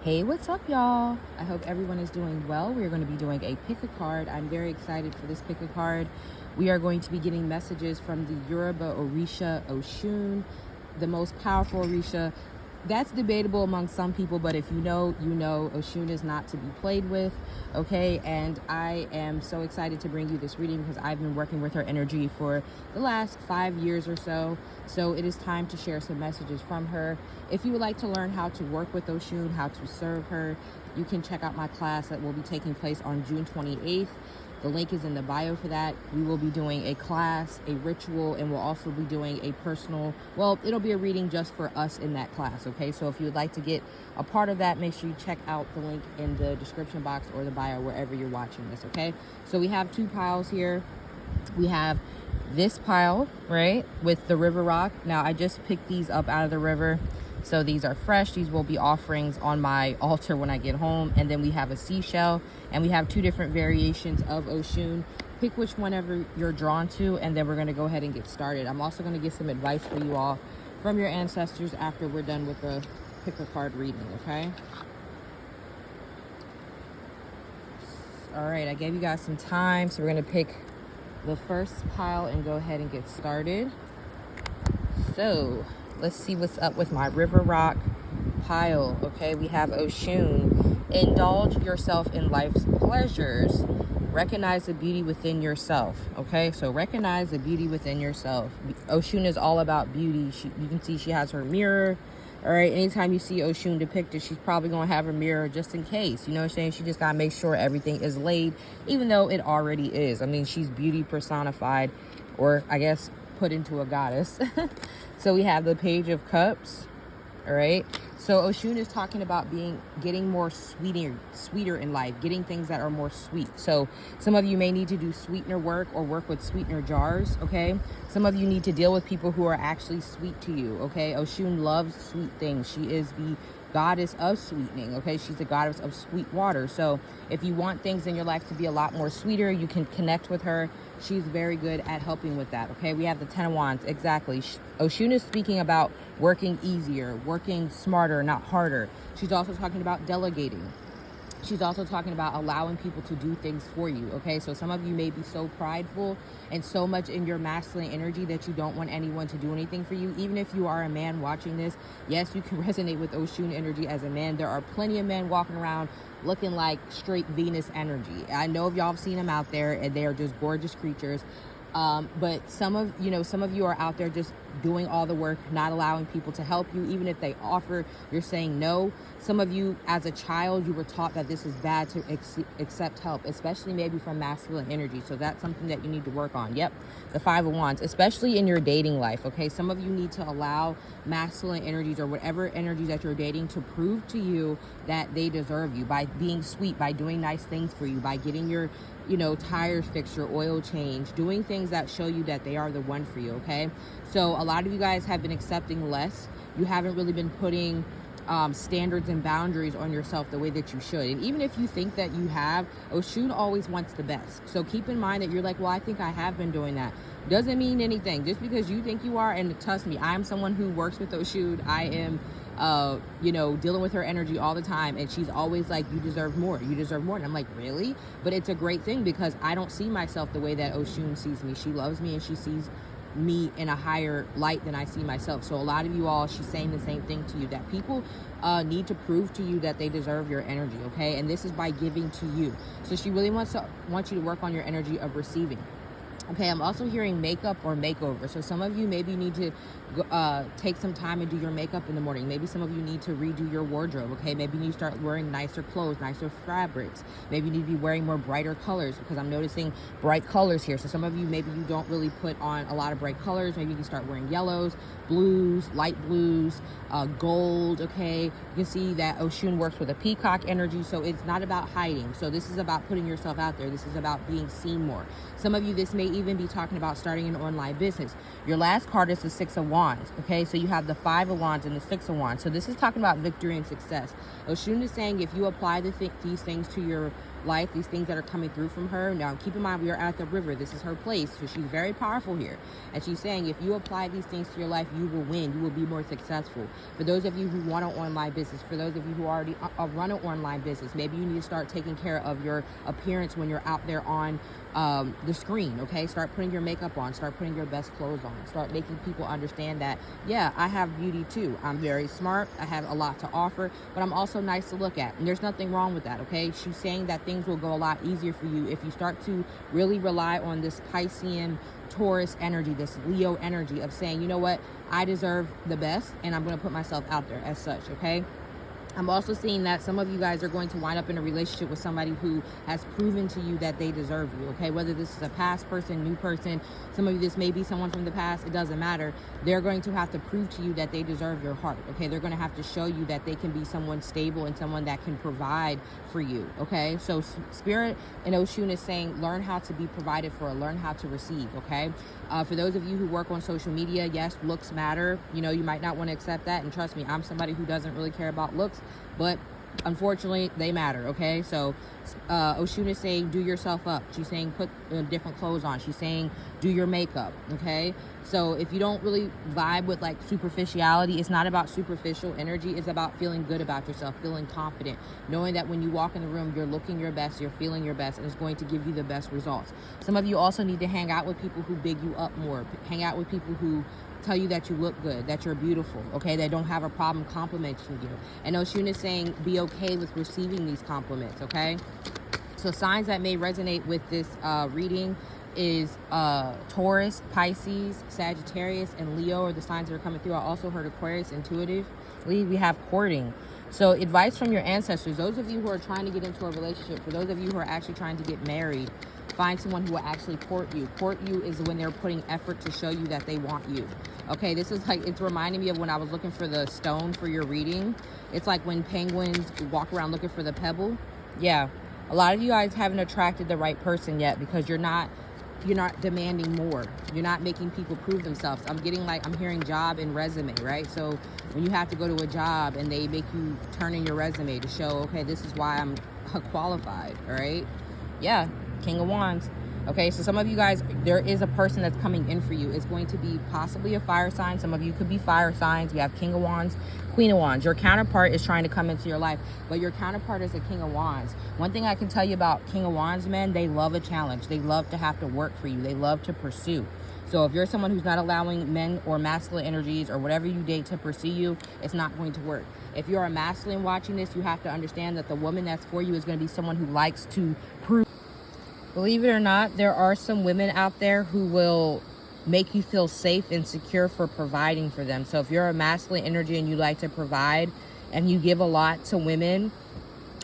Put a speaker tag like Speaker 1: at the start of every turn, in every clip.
Speaker 1: Hey, what's up, y'all? I hope everyone is doing well. We're going to be doing a pick a card. I'm very excited for this pick a card. We are going to be getting messages from the Yoruba Orisha Oshun, the most powerful Orisha. That's debatable among some people, but if you know, you know. Oshun is not to be played with, okay? And I am so excited to bring you this reading because I've been working with her energy for the last 5 years or so. So it is time to share some messages from her. If you would like to learn how to work with Oshun, how to serve her, you can check out my class that will be taking place on June 28th. The link is in the bio for that. We will be doing a class, a ritual, and we'll also be doing a personal, well, it'll be a reading just for us in that class, okay? So if you would like to get a part of that, make sure you check out the link in the description box or the bio, wherever you're watching this, okay? So we have two piles here. We have this pile, right, with the river rock. Now, I just picked these up out of the river. So these are fresh. These will be offerings on my altar when I get home. And then we have a seashell, and we have two different variations of Oshun. Pick which whenever you're drawn to, and then we're going to go ahead and get started. I'm also going to get some advice for you all from your ancestors after we're done with the pick a card reading, okay? All right, I gave you guys some time, so we're going to pick the first pile and go ahead and get started. So let's see what's up with my river rock pile. Okay, we have Oshun. Indulge yourself in life's pleasures. Recognize the beauty within yourself. Okay, so recognize the beauty within yourself. Oshun is all about beauty. You can see she has her mirror. All right, anytime you see Oshun depicted, she's probably going to have a mirror just in case. You know what I'm saying? She just got to make sure everything is laid, even though it already is. I mean, she's beauty personified, or I guess put into a goddess. So we have the Page of Cups. All right, so Oshun is talking about getting more sweeter in life, getting things that are more sweet. So some of you may need to do sweetener work or work with sweetener jars. Okay, some of you need to deal with people who are actually sweet to you. Okay, Oshun loves sweet things. She is the goddess of sweetening. Okay, she's the goddess of sweet water. So if you want things in your life to be a lot more sweeter, you can connect with her. She's very good at helping with that. Okay, we have the Ten of Wands. Exactly. Oshun is speaking about working easier, working smarter, not harder. She's also talking about delegating. She's also talking about allowing people to do things for you, okay? So some of you may be so prideful and so much in your masculine energy that you don't want anyone to do anything for you. Even if you are a man watching this, yes, you can resonate with Oshun energy as a man. There are plenty of men walking around looking like straight Venus energy. I know if y'all have seen them out there, and they are just gorgeous creatures. But some of you are out there just doing all the work, not allowing people to help you. Even if they offer, you're saying no. Some of you, as a child, you were taught that this is bad to accept help, especially maybe from masculine energy. So that's something that you need to work on. Yep, the Five of Wands, especially in your dating life, okay? Some of you need to allow masculine energies or whatever energies that you're dating to prove to you that they deserve you by being sweet, by doing nice things for you, by getting your tires fixed, your oil change, doing things that show you that they are the one for you, okay? So a lot of you guys have been accepting less. You haven't really been putting standards and boundaries on yourself the way that you should. And even if you think that you have, Oshun always wants the best. So keep in mind that you're like, well, I think I have been doing that. Doesn't mean anything. Just because you think you are, and trust me, I'm someone who works with Oshun. I am dealing with her energy all the time, and she's always like, you deserve more, you deserve more. And I'm like, really? But it's a great thing because I don't see myself the way that Oshun sees me. She loves me, and she sees me in a higher light than I see myself. So a lot of you all, she's saying the same thing to you, that people need to prove to you that they deserve your energy, okay? And this is by giving to you. So she really wants you to work on your energy of receiving. Okay, I'm also hearing makeup or makeover. So some of you maybe need to take some time and do your makeup in the morning. Maybe some of you need to redo your wardrobe, okay? Maybe you need to start wearing nicer clothes, nicer fabrics. Maybe you need to be wearing more brighter colors because I'm noticing bright colors here. So some of you, maybe you don't really put on a lot of bright colors. Maybe you can start wearing yellows, blues, light blues, gold, okay? You can see that Oshun works with a peacock energy, so it's not about hiding. So this is about putting yourself out there. This is about being seen more. Some of you, this may even be talking about starting an online business. Your last card is the Six of Wands, okay? So you have the Five of Wands and the Six of Wands. So this is talking about victory and success. Oshun is saying if you apply these things to your life, these things that are coming through from her. Now, keep in mind, we are at the river. This is her place, so she's very powerful here. And she's saying, if you apply these things to your life, you will win. You will be more successful. For those of you who want an online business, for those of you who already run an online business, maybe you need to start taking care of your appearance when you're out there on the screen, okay? Start putting your makeup on, start putting your best clothes on, start making people understand that, yeah, I have beauty too. I'm very smart, I have a lot to offer, but I'm also nice to look at, and there's nothing wrong with that, okay? She's saying that things will go a lot easier for you if you start to really rely on this Piscean Taurus energy, this Leo energy of saying, you know what, I deserve the best, and I'm going to put myself out there as such, okay? I'm also seeing that some of you guys are going to wind up in a relationship with somebody who has proven to you that they deserve you, okay? Whether this is a past person, new person, some of you, this may be someone from the past, it doesn't matter. They're going to have to prove to you that they deserve your heart, okay? They're going to have to show you that they can be someone stable and someone that can provide for you, okay? So Spirit and Oshun is saying, learn how to be provided for, learn how to receive, okay? For those of you who work on social media, yes, looks matter. You know, you might not want to accept that. And trust me, I'm somebody who doesn't really care about looks, but unfortunately they matter, okay? So Oshun is saying, do yourself up. She's saying, put different clothes on. She's saying, do your makeup, okay? So if you don't really vibe with like superficiality, it's not about superficial energy. It's about feeling good about yourself, feeling confident, knowing that when you walk in the room, you're looking your best, you're feeling your best, and it's going to give you the best results. Some of you also need to hang out with people who big you up more. Hang out with people who tell you that you look good, that you're beautiful, okay? They don't have a problem complimenting you. And Oshun is saying, be okay with receiving these compliments, okay? So signs that may resonate with this reading is Taurus, Pisces, Sagittarius, and Leo are the signs that are coming through. I also heard Aquarius intuitively. We have courting. So advice from your ancestors, those of you who are trying to get into a relationship, for those of you who are actually trying to get married, find someone who will actually court you. Court you is when they're putting effort to show you that they want you. Okay, this is like, it's reminding me of when I was looking for the stone for your reading. It's like when penguins walk around looking for the pebble. Yeah, a lot of you guys haven't attracted the right person yet because you're not demanding more. You're not making people prove themselves. I'm hearing job and resume, right? So when you have to go to a job and they make you turn in your resume to show, okay, this is why I'm qualified, all right? Yeah, King of Wands. Okay, so some of you guys, there is a person that's coming in for you. It's going to be possibly a fire sign. Some of you could be fire signs. We have King of Wands, Queen of Wands. Your counterpart is trying to come into your life, but your counterpart is a King of Wands. One thing I can tell you about King of Wands men, they love a challenge. They love to have to work for you. They love to pursue. So if you're someone who's not allowing men or masculine energies or whatever you date to pursue you, it's not going to work. If you're a masculine watching this, you have to understand that the woman that's for you is going to be someone who likes to prove. Believe it or not, there are some women out there who will make you feel safe and secure for providing for them. So if you're a masculine energy and you like to provide and you give a lot to women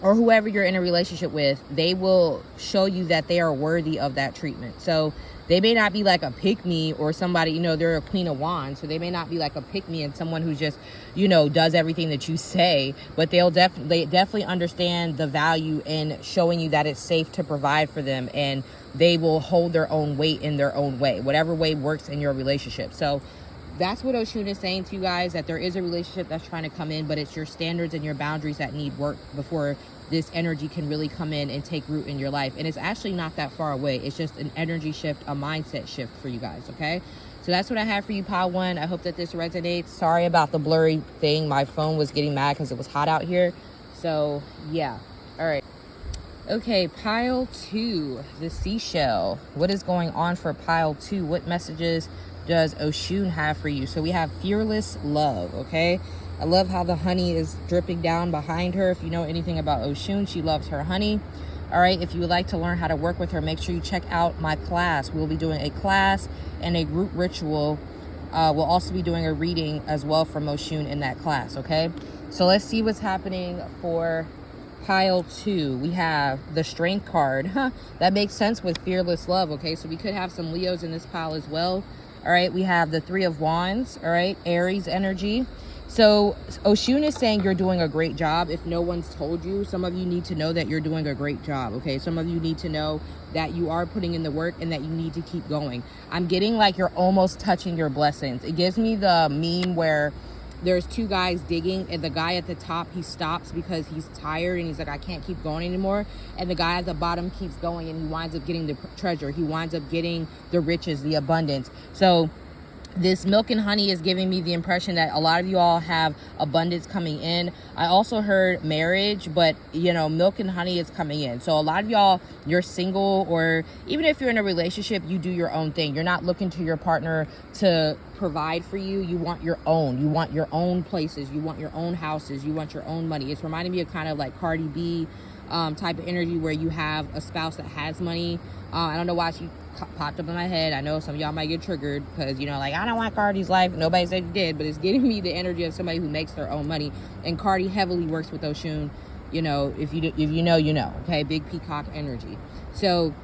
Speaker 1: or whoever you're in a relationship with, they will show you that they are worthy of that treatment. So they may not be like a pick-me or somebody, you know, they're a Queen of Wands, so they may not be like a pick-me and someone who just, you know, does everything that you say, but they definitely understand the value in showing you that it's safe to provide for them, and they will hold their own weight in their own way, whatever way works in your relationship. So that's what Oshun is saying to you guys, that there is a relationship that's trying to come in, but it's your standards and your boundaries that need work before this energy can really come in and take root in your life. And it's actually not that far away. It's just an energy shift, a mindset shift for you guys, okay? So that's what I have for you, Pile 1. I hope that this resonates. Sorry about the blurry thing. My phone was getting mad because it was hot out here. So, yeah. All right. Okay, Pile 2, the seashell. What is going on for Pile 2? What messages does Oshun have for you? So we have fearless love, okay? I love how the honey is dripping down behind her. If you know anything about Oshun, she loves her honey. All right, if you would like to learn how to work with her, make sure you check out my class. We'll be doing a class and a group ritual. We'll also be doing a reading as well from Oshun in that class, okay? So let's see what's happening for Pile 2. We have the Strength card. That makes sense with fearless love, okay? So we could have some Leos in this pile as well. All right, we have the Three of Wands, all right? Aries energy. So Oshun is saying you're doing a great job. If no one's told you, some of you need to know that you're doing a great job, okay? Some of you need to know that you are putting in the work and that you need to keep going. I'm getting like you're almost touching your blessings. It gives me the meme where there's two guys digging, and the guy at the top, he stops because he's tired and he's like, I can't keep going anymore. And the guy at the bottom keeps going, and he winds up getting the treasure. He winds up getting the riches, the abundance. So this milk and honey is giving me the impression that a lot of you all have abundance coming in. I also heard marriage, but you know, milk and honey is coming in. So a lot of y'all, you're single, or even if you're in a relationship, you do your own thing. You're not looking to your partner to provide for you. You want your own. You want your own places. You want your own houses. You want your own money. It's reminding me of kind of like Cardi B type of energy, where you have a spouse that has money. I don't know why she popped up in my head. I know some of y'all might get triggered because, you know, like, I don't want Cardi's life. Nobody said you did, but it's giving me the energy of somebody who makes their own money. And Cardi heavily works with Oshun. You know, if you know, you know. Okay, big peacock energy. So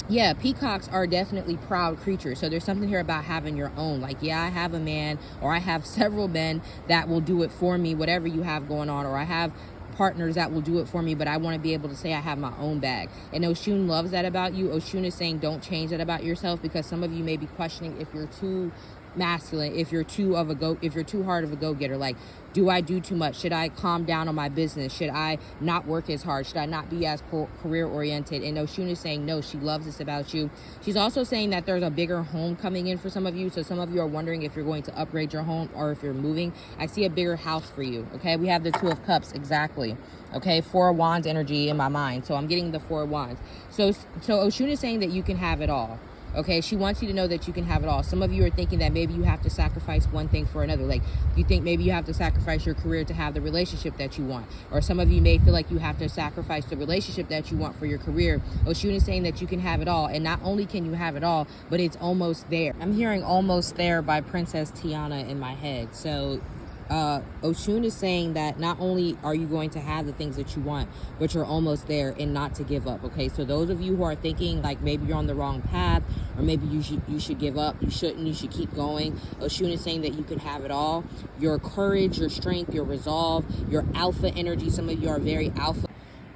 Speaker 1: yeah, peacocks are definitely proud creatures. So there's something here about having your own. Like, yeah, I have a man, or I have several men that will do it for me, whatever you have going on, or I have partners that will do it for me, but I want to be able to say I have my own bag. And Oshun loves that about you. Oshun is saying don't change that about yourself, because some of you may be questioning if you're too masculine, if you're too hard of a go-getter. Like, do I do too much? Should I calm down on my business? Should I not work as hard? Should I not be as career oriented? And Oshun is saying no, she loves this about you. She's also saying that there's a bigger home coming in for some of you. So some of you are wondering if you're going to upgrade your home or if you're moving. I see a bigger house for you. Okay, we have the Two of Cups, exactly. Okay, Four of Wands energy in my mind. So I'm getting the Four of Wands. So Oshun is saying that you can have it all. Okay, she wants you to know that you can have it all. Some of you are thinking that maybe you have to sacrifice one thing for another. Like, you think maybe you have to sacrifice your career to have the relationship that you want. Or some of you may feel like you have to sacrifice the relationship that you want for your career. Oshun is saying that you can have it all. And not only can you have it all, but it's almost there. I'm hearing Almost There by Princess Tiana in my head. So Oshun is saying that not only are you going to have the things that you want, but you're almost there, and not to give up. Okay, so those of you who are thinking like maybe you're on the wrong path, or maybe you should give up, you shouldn't, you should keep going. Oshun is saying that you can have it all. Your courage, your strength, your resolve, your alpha energy. Some of you are very alpha.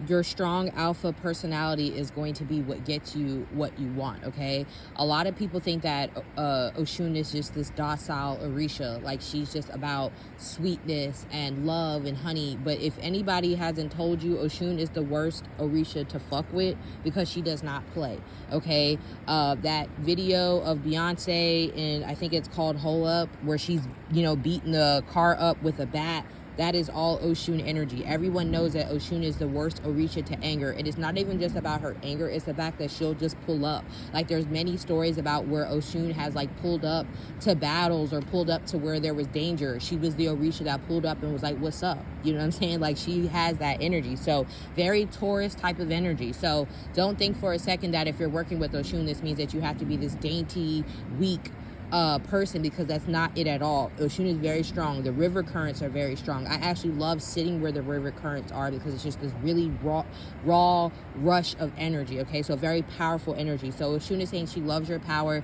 Speaker 1: Your strong alpha personality is going to be what gets you what you want, okay? A lot of people think that Oshun is just this docile Orisha, like she's just about sweetness and love and honey. But if anybody hasn't told you, Oshun is the worst Orisha to fuck with, because she does not play, okay? That video of Beyonce, and I think it's called Hole Up, where she's, you know, beating the car up with a bat, that is all Oshun energy. Everyone knows that Oshun is the worst Orisha to anger. It is not even just about her anger. It's the fact that she'll just pull up. Like, there's many stories about where Oshun has like pulled up to battles, or pulled up to where there was danger. She was the Orisha that pulled up and was like, what's up? You know what I'm saying? Like, she has that energy. So very Taurus type of energy. So don't think for a second that if you're working with Oshun, this means that you have to be this dainty, weak person, because that's not it at all. Oshun is very strong. The river currents are very strong. I actually love sitting where the river currents are, because it's just this really raw rush of energy. Okay, so very powerful energy. So Oshun is saying she loves your power.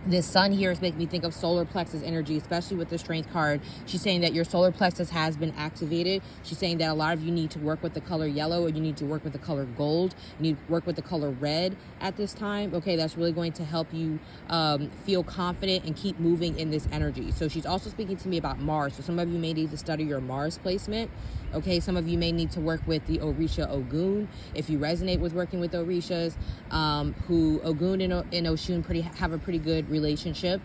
Speaker 1: This sun here is making me think of solar plexus energy, especially with the strength card. She's saying that your solar plexus has been activated. She's saying that a lot of you need to work with the color yellow, or you need to work with the color gold. You need to work with the color red at this time. Okay, that's really going to help you feel confident and keep moving in this energy. So she's also speaking to me about Mars. So some of you may need to study your Mars placement. Okay, some of you may need to work with the Orisha Ogun if you resonate with working with Orishas, who Ogun and Oshun have a pretty good relationship.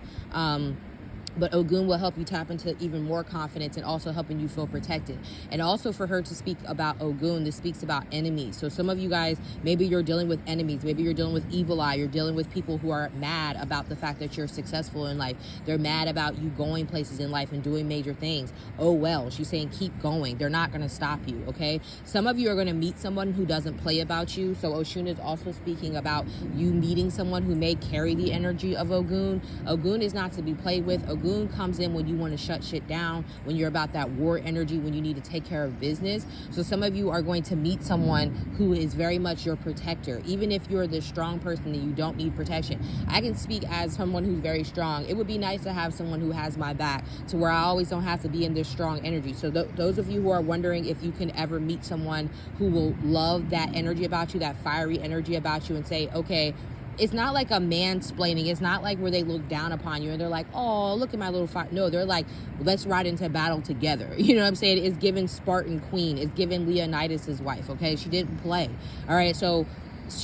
Speaker 1: But Ogun will help you tap into even more confidence, and also helping you feel protected. And also for her to speak about Ogun, this speaks about enemies. So some of you guys, maybe you're dealing with enemies. Maybe you're dealing with evil eye. You're dealing with people who are mad about the fact that you're successful in life. They're mad about you going places in life and doing major things. Oh, well, she's saying keep going. They're not going to stop you, okay? Some of you are going to meet someone who doesn't play about you. So Oshun is also speaking about you meeting someone who may carry the energy of Ogun. Ogun is not to be played with. Ogun comes in when you want to shut shit down, when you're about that war energy, when you need to take care of business. So some of you are going to meet someone who is very much your protector. Even if you're the strong person and you don't need protection. I can speak as someone who's very strong. It would be nice to have someone who has my back, to where I always don't have to be in this strong energy. So those of you who are wondering if you can ever meet someone who will love that energy about you, that fiery energy about you, and say, okay, it's not like a mansplaining. It's not like where they look down upon you and they're like, oh, look at my little fight. No, they're like, let's ride into battle together. You know what I'm saying? It's given Spartan queen. It's given Leonidas' wife, okay? She didn't play. All right, so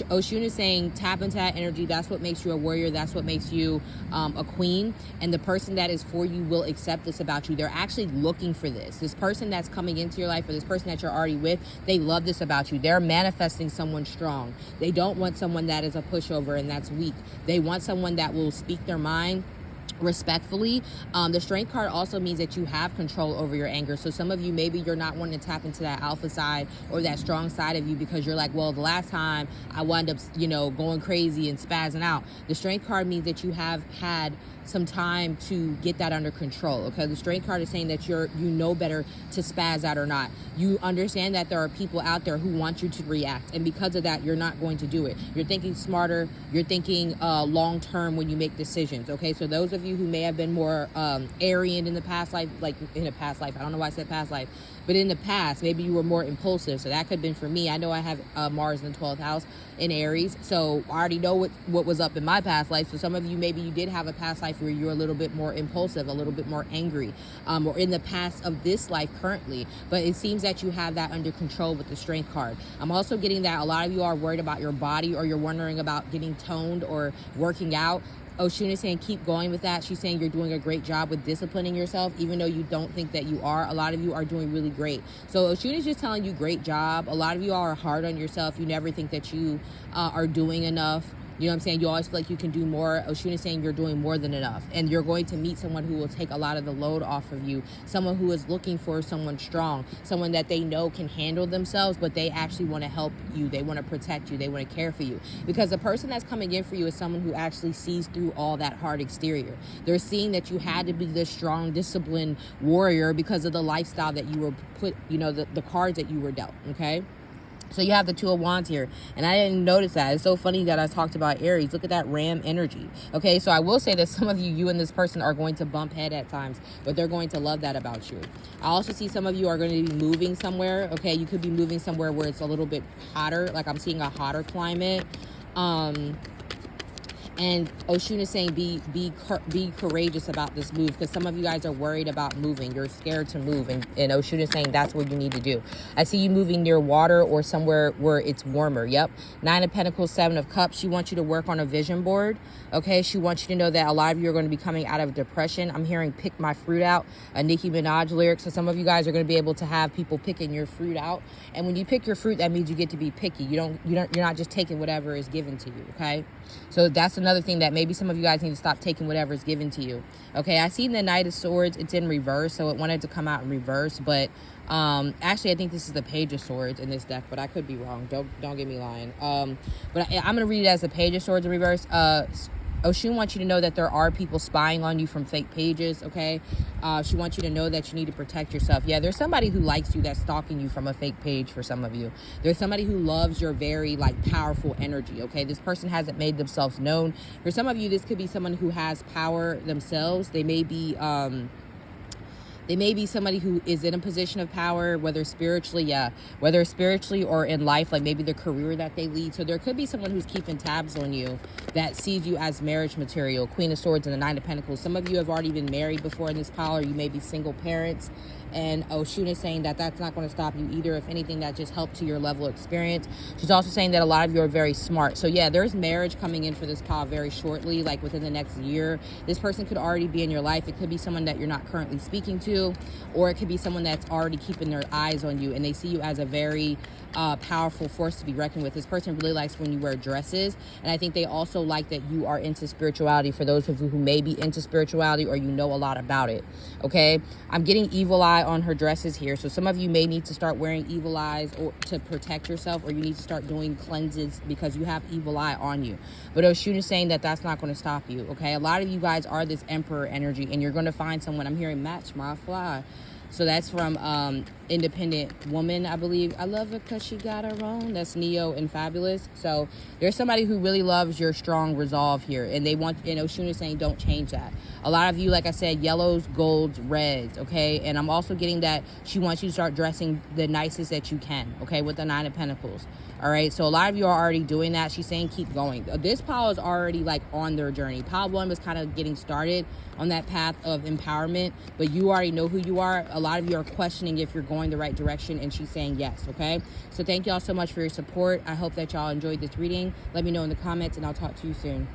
Speaker 1: Oshun is saying tap into that energy. That's what makes you a warrior. That's what makes you a queen. And the person that is for you will accept this about you. They're actually looking for this. This person that's coming into your life, or this person that you're already with, they love this about you. They're manifesting someone strong. They don't want someone that is a pushover and that's weak. They want someone that will speak their mind respectfully. The strength card also means that you have control over your anger. So some of you, maybe you're not wanting to tap into that alpha side or that strong side of you because you're like, well, the last time I wound up, going crazy and spazzing out. The strength card means that you have had some time to get that under control. Okay, the strength card is saying that you know better to spaz out or not. You understand that there are people out there who want you to react, and because of that, you're not going to do it. You're thinking smarter. You're thinking long term when you make decisions. Okay, so those of you who may have been more Aryan in the past life, like in a past life, I don't know why I said past life, but in the past, maybe you were more impulsive. So that could have been for me. I know I have Mars in the 12th house in Aries, so I already know what was up in my past life. So some of you, maybe you did have a past life where you're a little bit more impulsive, a little bit more angry, or in the past of this life currently. But it seems that you have that under control with the strength card. I'm also getting that a lot of you are worried about your body, or you're wondering about getting toned or working out. Oshun is saying keep going with that. She's saying you're doing a great job with disciplining yourself, even though you don't think that you are. A lot of you are doing really great. So Oshun is just telling you great job. A lot of you all are hard on yourself. You never think that you are doing enough. You know what I'm saying? You always feel like you can do more. Oshun is saying you're doing more than enough. And you're going to meet someone who will take a lot of the load off of you. Someone who is looking for someone strong. Someone that they know can handle themselves, but they actually want to help you. They want to protect you. They want to care for you. Because the person that's coming in for you is someone who actually sees through all that hard exterior. They're seeing that you had to be this strong, disciplined warrior because of the lifestyle that you were put, the cards that you were dealt, okay? So you have the Two of Wands here, and I didn't notice that. It's so funny that I talked about Aries. Look at that Ram energy. Okay, so I will say that some of you and this person are going to bump head at times, but they're going to love that about you. I also see some of you are going to be moving somewhere. Okay, you could be moving somewhere where it's a little bit hotter, like I'm seeing a hotter climate. And Oshun is saying be courageous about this move, because some of you guys are worried about moving. You're scared to move, and Oshun is saying that's what you need to do. I see you moving near water or somewhere where it's warmer. Yep. 9 of Pentacles, 7 of Cups. She wants you to work on a vision board. Okay. She wants you to know that a lot of you are going to be coming out of depression. I'm hearing pick my fruit out, a Nicki Minaj lyric. So some of you guys are going to be able to have people picking your fruit out. And when you pick your fruit, that means you get to be picky. You're not just taking whatever is given to you. Okay. So that's another thing that maybe some of you guys need to stop taking whatever is given to you. Okay, I see the Knight of Swords. It's in reverse, so it wanted to come out in reverse. But actually, I think this is the Page of Swords in this deck, but I could be wrong. Don't get me lying. But I'm going to read it as the Page of Swords in reverse. Oshun wants you to know that there are people spying on you from fake pages, okay? She wants you to know that you need to protect yourself. Yeah, there's somebody who likes you that's stalking you from a fake page for some of you. There's somebody who loves your very, powerful energy, okay? This person hasn't made themselves known. For some of you, this could be someone who has power themselves. They may be somebody who is in a position of power, whether spiritually or in life, like maybe the career that they lead. So there could be someone who's keeping tabs on you that sees you as marriage material. Queen of Swords and the 9 of Pentacles. Some of you have already been married before in this pile, or you may be single parents. And Oshun is saying that that's not going to stop you either. If anything, that just helped to your level of experience. She's also saying that a lot of you are very smart. So yeah, there's marriage coming in for this pile very shortly, like within the next year. This person could already be in your life. It could be someone that you're not currently speaking to, or it could be someone that's already keeping their eyes on you, and they see you as a very powerful force to be reckoned with. This person really likes when you wear dresses, and I think they also like that you are into spirituality. For those of you who may be into spirituality, or you know a lot about it, okay? I'm getting evil eye on her dresses here, so some of you may need to start wearing evil eyes or to protect yourself, or you need to start doing cleanses because you have evil eye on you. But Oshun is saying that that's not going to stop you, okay? A lot of you guys are this emperor energy, and you're going to find someone. I'm hearing match my fly. So that's from Independent Woman, I believe. I love it because she got her own. That's Neo and Fabulous. So there's somebody who really loves your strong resolve here. And they want, Oshun is saying don't change that. A lot of you, like I said, yellows, golds, reds, okay? And I'm also getting that she wants you to start dressing the nicest that you can, okay, with the 9 of Pentacles. All right, so a lot of you are already doing that. She's saying keep going. This pile is already like on their journey. Pile 1 was kind of getting started on that path of empowerment, but you already know who you are. A lot of you are questioning if you're going the right direction, and she's saying yes, okay? So thank y'all so much for your support. I hope that y'all enjoyed this reading. Let me know in the comments, and I'll talk to you soon.